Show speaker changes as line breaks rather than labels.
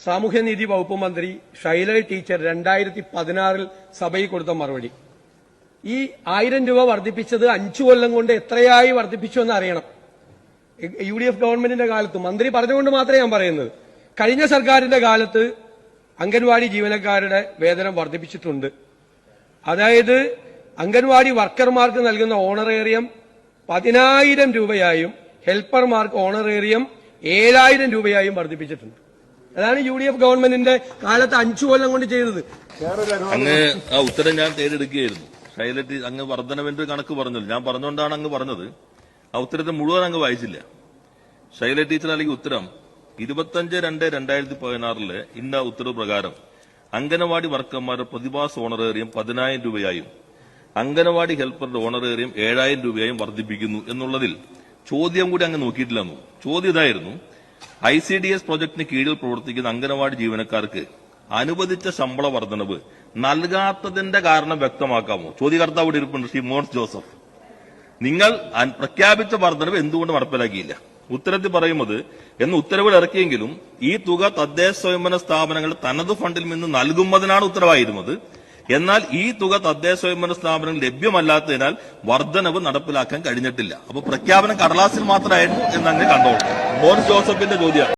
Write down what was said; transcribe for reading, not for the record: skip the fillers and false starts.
സാമൂഹ്യനീതി വകുപ്പ് മന്ത്രി ഷൈല ടീച്ചർ 2016 സഭയിൽ കൊടുത്ത മറുപടി. ഈ 1000 രൂപ വർദ്ധിപ്പിച്ചത് 5 കൊല്ലം കൊണ്ട് എത്രയായി വർദ്ധിപ്പിച്ചു എന്ന് അറിയണം. UDF ഗവൺമെന്റിന്റെ കാലത്ത് മന്ത്രി പറഞ്ഞുകൊണ്ട് മാത്രമേ ഞാൻ പറയുന്നത്. കഴിഞ്ഞ സർക്കാരിന്റെ കാലത്ത് അംഗൻവാടി ജീവനക്കാരുടെ വേതനം വർദ്ധിപ്പിച്ചിട്ടുണ്ട്. അതായത് അംഗൻവാടി വർക്കർമാർക്ക് നൽകുന്ന ഓണറേറിയം 10,000 രൂപയായും ഹെൽപ്പർമാർക്ക് ഓണറേറിയം 7,000 രൂപയായും വർദ്ധിപ്പിച്ചിട്ടുണ്ട്. അതാണ് UDF ഗവൺമെന്റിന്റെ കാലത്ത് 5 കൊല്ലം കൊണ്ട് ചെയ്തത്.
അങ്ങ് ആ ഉത്തരം ഞാൻ തേടിയെടുക്കുകയായിരുന്നു. ഷൈലറ്റ് അങ്ങ് വർധനവിന്റെ കണക്ക് പറഞ്ഞല്ലോ, ഞാൻ പറഞ്ഞുകൊണ്ടാണ് അങ്ങ് പറഞ്ഞത്. ആ ഉത്തരത്തെ മുഴുവൻ അങ്ങ് വായിച്ചില്ല. ഷൈല ടീച്ചർ അല്ലെങ്കിൽ ഉത്തരം 25/2/2016 ഇന്ന ഉത്തരവ് പ്രകാരം അംഗനവാടി വർക്കർമാരുടെ പ്രതിമാസ ഓണറേറിയം 10,000 രൂപയായും അംഗനവാടി ഹെൽപ്പറുടെ ഓണറേറിയം 7,000 രൂപയായും വർദ്ധിപ്പിക്കുന്നു എന്നുള്ളതിൽ ചോദ്യം കൂടി അങ്ങ് നോക്കിയിട്ടില്ലെന്നു. ചോദ്യം ഇതായിരുന്നു: ICDS പ്രൊജക്ടിന് കീഴിൽ പ്രവർത്തിക്കുന്ന അംഗനവാടി ജീവനക്കാർക്ക് അനുവദിച്ച ശമ്പള വർധനവ് നൽകാത്തതിന്റെ കാരണം വ്യക്തമാക്കാമോ? ചോദ്യകർത്താവ് ഇവിടെ ഇരിപ്പുണ്ട്, ശ്രീ മോൻസ് ജോസഫ്. നിങ്ങൾ പ്രഖ്യാപിച്ച വർധനവ് എന്തുകൊണ്ട് നടപ്പിലാക്കിയില്ല? ഉത്തരത്തിൽ പറയുന്നത് എന്ന് ഉത്തരവിൽ ഇറക്കിയെങ്കിലും ഈ തുക തദ്ദേശ സ്വയംഭരണ സ്ഥാപനങ്ങളുടെ തനത് ഫണ്ടിൽ നിന്ന് നൽകുന്നതിനാണ് ഉത്തരവായിരുന്നത്. എന്നാൽ ഈ തുക തദ്ദേശ സ്വയംഭരണ സ്ഥാപനങ്ങൾ ലഭ്യമല്ലാത്തതിനാൽ വർധനവ് നടപ്പിലാക്കാൻ കഴിഞ്ഞിട്ടില്ല. അപ്പൊ പ്രഖ്യാപനം കടലാസിൽ മാത്രമായിരുന്നു എന്നങ്ങ് കണ്ടോളൂ. മോൻസ് ജോസഫിന്റെ ചോദ്യം.